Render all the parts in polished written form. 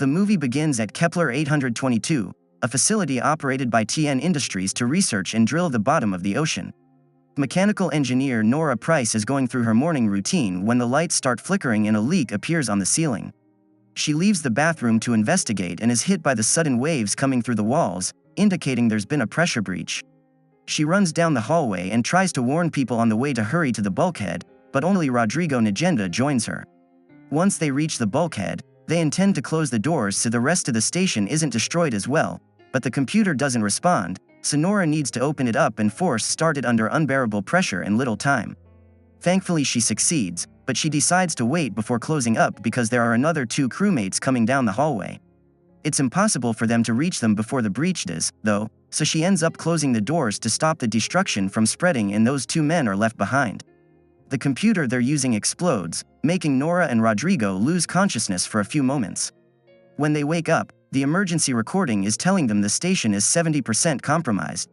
The movie begins at Kepler 822, a facility operated by TN Industries to research and drill the bottom of the ocean. Mechanical engineer Nora Price is going through her morning routine when the lights start flickering and a leak appears on the ceiling. She leaves the bathroom to investigate and is hit by the sudden waves coming through the walls, indicating there's been a pressure breach. She runs down the hallway and tries to warn people on the way to hurry to the bulkhead, but only Rodrigo Nagenda joins her. Once they reach the bulkhead, they intend to close the doors so the rest of the station isn't destroyed as well, but the computer doesn't respond, so Nora needs to open it up and force start it under unbearable pressure and little time. Thankfully she succeeds, but she decides to wait before closing up because there are another 2 crewmates coming down the hallway. It's impossible for them to reach them before the breach does, though, so she ends up closing the doors to stop the destruction from spreading and those 2 men are left behind. The computer they're using explodes, making Nora and Rodrigo lose consciousness for a few moments. When they wake up, the emergency recording is telling them the station is 70% compromised.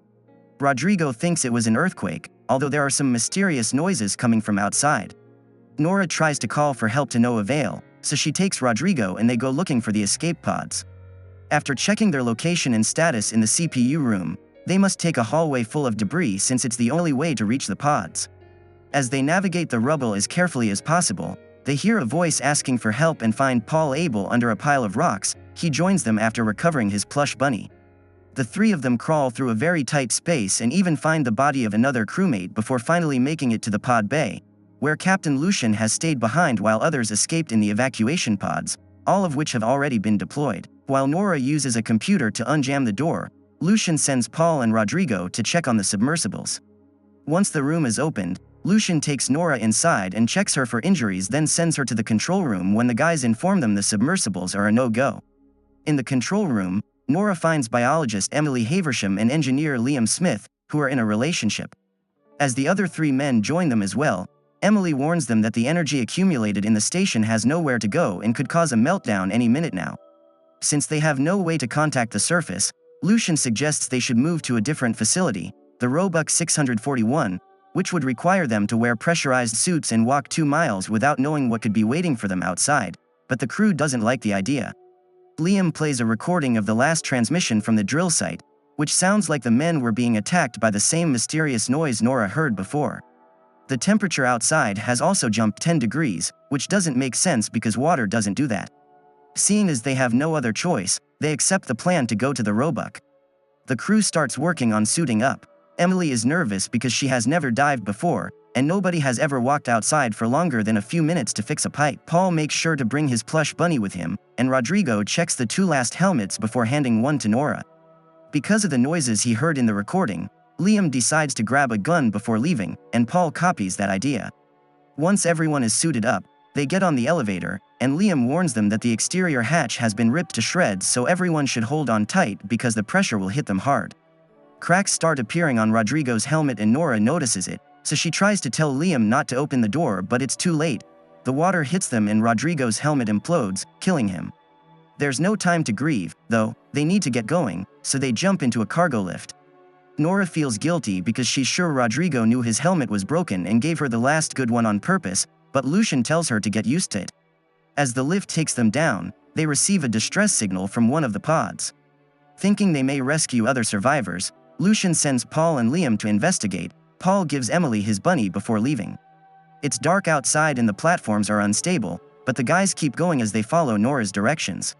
Rodrigo thinks it was an earthquake, although there are some mysterious noises coming from outside. Nora tries to call for help to no avail, so she takes Rodrigo and they go looking for the escape pods. After checking their location and status in the CPU room, they must take a hallway full of debris since it's the only way to reach the pods. As they navigate the rubble as carefully as possible, they hear a voice asking for help and find Paul Abel under a pile of rocks. He joins them after recovering his plush bunny. The 3 of them crawl through a very tight space and even find the body of another crewmate before finally making it to the pod bay, where Captain Lucian has stayed behind while others escaped in the evacuation pods, all of which have already been deployed. While Nora uses a computer to unjam the door, Lucian sends Paul and Rodrigo to check on the submersibles. Once the room is opened, Lucian takes Nora inside and checks her for injuries, then sends her to the control room when the guys inform them the submersibles are a no-go. In the control room, Nora finds biologist Emily Haversham and engineer Liam Smith, who are in a relationship. As the other 3 men join them as well, Emily warns them that the energy accumulated in the station has nowhere to go and could cause a meltdown any minute now. Since they have no way to contact the surface, Lucian suggests they should move to a different facility, the Robu 641, which would require them to wear pressurized suits and walk 2 miles without knowing what could be waiting for them outside, but the crew doesn't like the idea. Liam plays a recording of the last transmission from the drill site, which sounds like the men were being attacked by the same mysterious noise Nora heard before. The temperature outside has also jumped 10 degrees, which doesn't make sense because water doesn't do that. Seeing as they have no other choice, they accept the plan to go to the Robu. The crew starts working on suiting up. Emily is nervous because she has never dived before, and nobody has ever walked outside for longer than a few minutes to fix a pipe. Paul makes sure to bring his plush bunny with him, and Rodrigo checks the 2 last helmets before handing one to Nora. Because of the noises he heard in the recording, Liam decides to grab a gun before leaving, and Paul copies that idea. Once everyone is suited up, they get on the elevator, and Liam warns them that the exterior hatch has been ripped to shreds, so everyone should hold on tight because the pressure will hit them hard. Cracks start appearing on Rodrigo's helmet and Nora notices it, so she tries to tell Liam not to open the door, but it's too late. The water hits them and Rodrigo's helmet implodes, killing him. There's no time to grieve, though. They need to get going, so they jump into a cargo lift. Nora feels guilty because she's sure Rodrigo knew his helmet was broken and gave her the last good one on purpose, but Lucian tells her to get used to it. As the lift takes them down, they receive a distress signal from one of the pods. Thinking they may rescue other survivors, Lucian sends Paul and Liam to investigate. Paul gives Emily his bunny before leaving. It's dark outside and the platforms are unstable, but the guys keep going as they follow Nora's directions.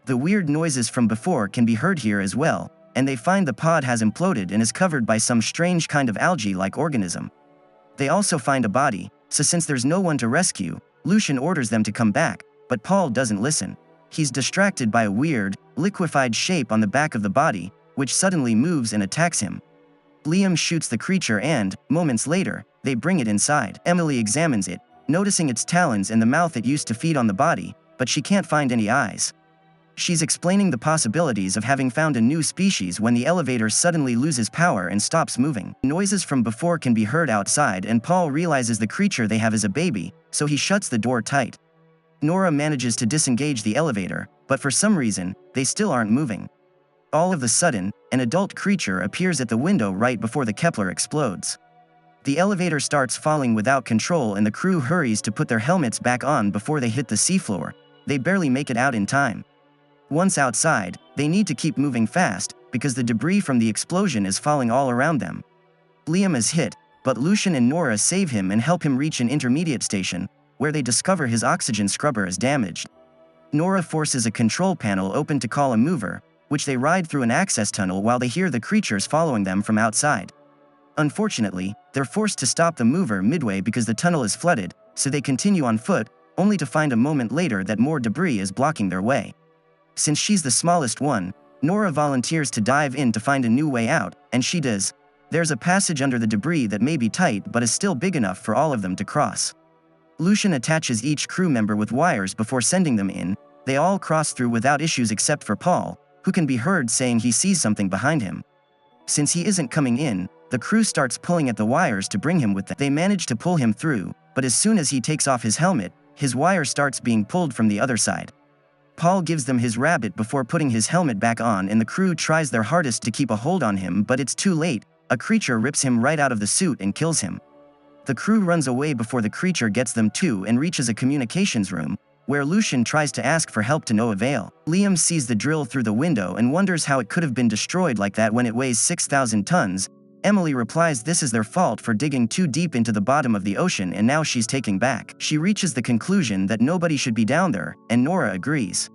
The weird noises from before can be heard here as well, and they find the pod has imploded and is covered by some strange kind of algae-like organism. They also find a body, so since there's no one to rescue, Lucian orders them to come back, but Paul doesn't listen. He's distracted by a weird, liquefied shape on the back of the body, which suddenly moves and attacks him. Liam shoots the creature and, moments later, they bring it inside. Emily examines it, noticing its talons and the mouth it used to feed on the body, but she can't find any eyes. She's explaining the possibilities of having found a new species when the elevator suddenly loses power and stops moving. Noises from before can be heard outside and Paul realizes the creature they have is a baby, so he shuts the door tight. Nora manages to disengage the elevator, but for some reason, they still aren't moving. All of a sudden, an adult creature appears at the window right before the Kepler explodes. The elevator starts falling without control and the crew hurries to put their helmets back on before they hit the seafloor. They barely make it out in time. Once outside, they need to keep moving fast, because the debris from the explosion is falling all around them. Liam is hit, but Lucian and Nora save him and help him reach an intermediate station, where they discover his oxygen scrubber is damaged. Nora forces a control panel open to call a mover, which they ride through an access tunnel while they hear the creatures following them from outside. Unfortunately, they're forced to stop the mover midway because the tunnel is flooded, so they continue on foot, only to find a moment later that more debris is blocking their way. Since she's the smallest one, Nora volunteers to dive in to find a new way out, and she does. There's a passage under the debris that may be tight but is still big enough for all of them to cross. Lucian attaches each crew member with wires before sending them in. They all cross through without issues except for Paul, who can be heard saying he sees something behind him. Since he isn't coming in, the crew starts pulling at the wires to bring him with them. They manage to pull him through, but as soon as he takes off his helmet, his wire starts being pulled from the other side. Paul gives them his rabbit before putting his helmet back on, and the crew tries their hardest to keep a hold on him, but it's too late. A creature rips him right out of the suit and kills him. The crew runs away before the creature gets them too and reaches a communications room, where Lucian tries to ask for help to no avail. Liam sees the drill through the window and wonders how it could have been destroyed like that when it weighs 6,000 tons. Emily replies this is their fault for digging too deep into the bottom of the ocean, and now she's taking back. She reaches the conclusion that nobody should be down there, and Nora agrees.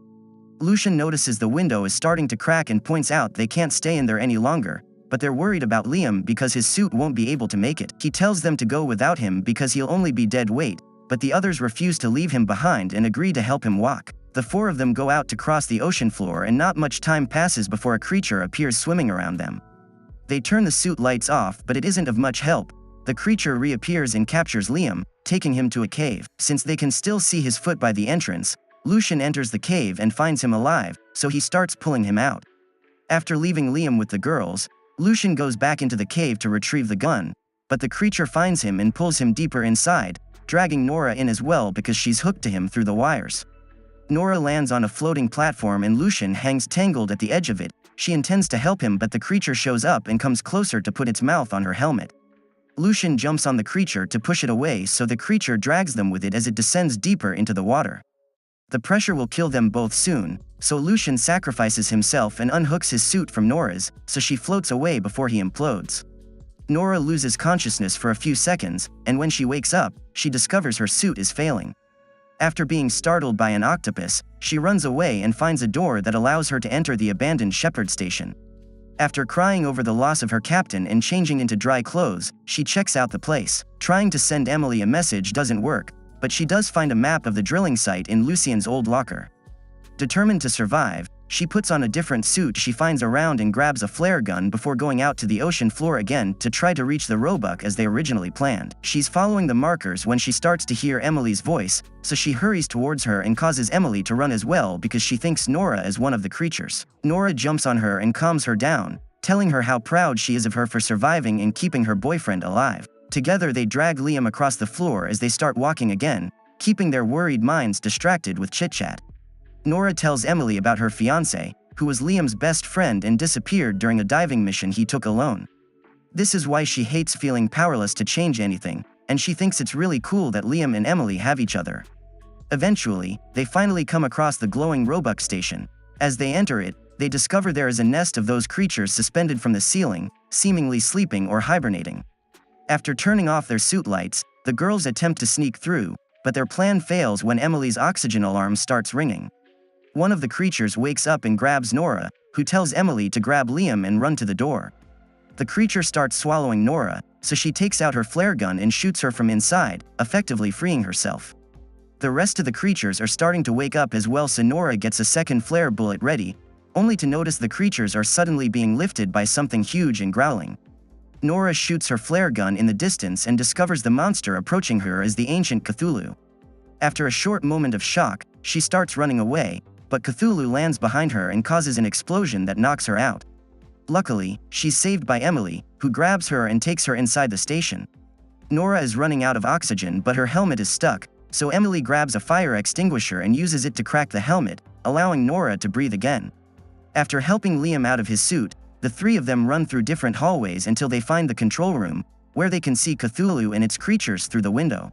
Lucian notices the window is starting to crack and points out they can't stay in there any longer, but they're worried about Liam because his suit won't be able to make it. He tells them to go without him because he'll only be dead weight, but the others refuse to leave him behind and agree to help him walk. The four of them go out to cross the ocean floor, and not much time passes before a creature appears swimming around them. They turn the suit lights off, but it isn't of much help. The creature reappears and captures Liam, taking him to a cave. Since they can still see his foot by the entrance, Lucian enters the cave and finds him alive, so he starts pulling him out. After leaving Liam with the girls, Lucian goes back into the cave to retrieve the gun, but the creature finds him and pulls him deeper inside, dragging Nora in as well because she's hooked to him through the wires. Nora lands on a floating platform and Lucian hangs tangled at the edge of it. She intends to help him, but the creature shows up and comes closer to put its mouth on her helmet. Lucian jumps on the creature to push it away, so the creature drags them with it as it descends deeper into the water. The pressure will kill them both soon, so Lucian sacrifices himself and unhooks his suit from Nora's, so she floats away before he implodes. Nora loses consciousness for a few seconds, and when she wakes up, she discovers her suit is failing. After being startled by an octopus, she runs away and finds a door that allows her to enter the abandoned shepherd station. After crying over the loss of her captain and changing into dry clothes, she checks out the place. Trying to send Emily a message doesn't work, but she does find a map of the drilling site in Lucian's old locker. Determined to survive, she puts on a different suit she finds around and grabs a flare gun before going out to the ocean floor again to try to reach the Roebuck as they originally planned. She's following the markers when she starts to hear Emily's voice, so she hurries towards her and causes Emily to run as well because she thinks Nora is one of the creatures. Nora jumps on her and calms her down, telling her how proud she is of her for surviving and keeping her boyfriend alive. Together they drag Liam across the floor as they start walking again, keeping their worried minds distracted with chit-chat. Nora tells Emily about her fiancé, who was Liam's best friend and disappeared during a diving mission he took alone. This is why she hates feeling powerless to change anything, and she thinks it's really cool that Liam and Emily have each other. Eventually, they finally come across the glowing Roebuck station. As they enter it, they discover there is a nest of those creatures suspended from the ceiling, seemingly sleeping or hibernating. After turning off their suit lights, the girls attempt to sneak through, but their plan fails when Emily's oxygen alarm starts ringing. One of the creatures wakes up and grabs Nora, who tells Emily to grab Liam and run to the door. The creature starts swallowing Nora, so she takes out her flare gun and shoots her from inside, effectively freeing herself. The rest of the creatures are starting to wake up as well, so Nora gets a second flare bullet ready, only to notice the creatures are suddenly being lifted by something huge and growling. Nora shoots her flare gun in the distance and discovers the monster approaching her as the ancient Cthulhu. After a short moment of shock, she starts running away, but Cthulhu lands behind her and causes an explosion that knocks her out. Luckily, she's saved by Emily, who grabs her and takes her inside the station. Nora is running out of oxygen, but her helmet is stuck, so Emily grabs a fire extinguisher and uses it to crack the helmet, allowing Nora to breathe again. After helping Liam out of his suit, the three of them run through different hallways until they find the control room, where they can see Cthulhu and its creatures through the window.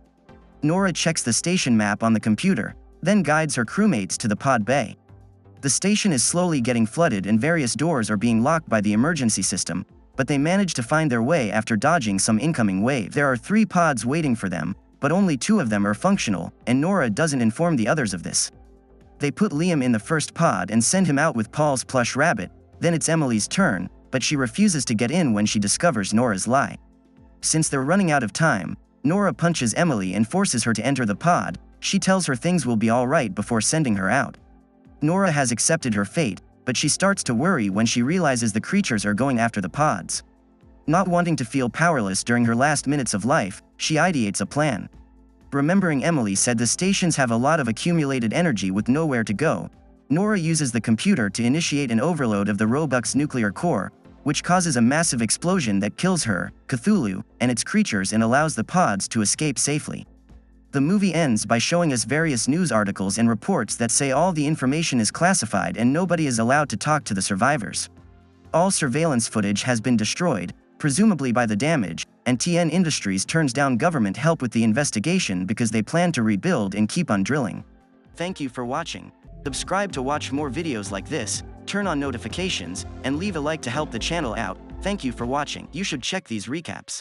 Nora checks the station map on the computer, then guides her crewmates to the pod bay. The station is slowly getting flooded and various doors are being locked by the emergency system, but they manage to find their way after dodging some incoming wave. There are 3 pods waiting for them, but only 2 of them are functional, and Nora doesn't inform the others of this. They put Liam in the first pod and send him out with Paul's plush rabbit. Then it's Emily's turn, but she refuses to get in when she discovers Nora's lie. Since they're running out of time, Nora punches Emily and forces her to enter the pod. She tells her things will be alright before sending her out. Nora has accepted her fate, but she starts to worry when she realizes the creatures are going after the pods. Not wanting to feel powerless during her last minutes of life, she ideates a plan. Remembering Emily said the stations have a lot of accumulated energy with nowhere to go, Nora uses the computer to initiate an overload of the Roebuck's nuclear core, which causes a massive explosion that kills her, Cthulhu, and its creatures and allows the pods to escape safely. The movie ends by showing us various news articles and reports that say all the information is classified and nobody is allowed to talk to the survivors. All surveillance footage has been destroyed, presumably by the damage, and TN Industries turns down government help with the investigation because they plan to rebuild and keep on drilling. Thank you for watching. Subscribe to watch more videos like this, turn on notifications, and leave a like to help the channel out. Thank you for watching. You should check these recaps.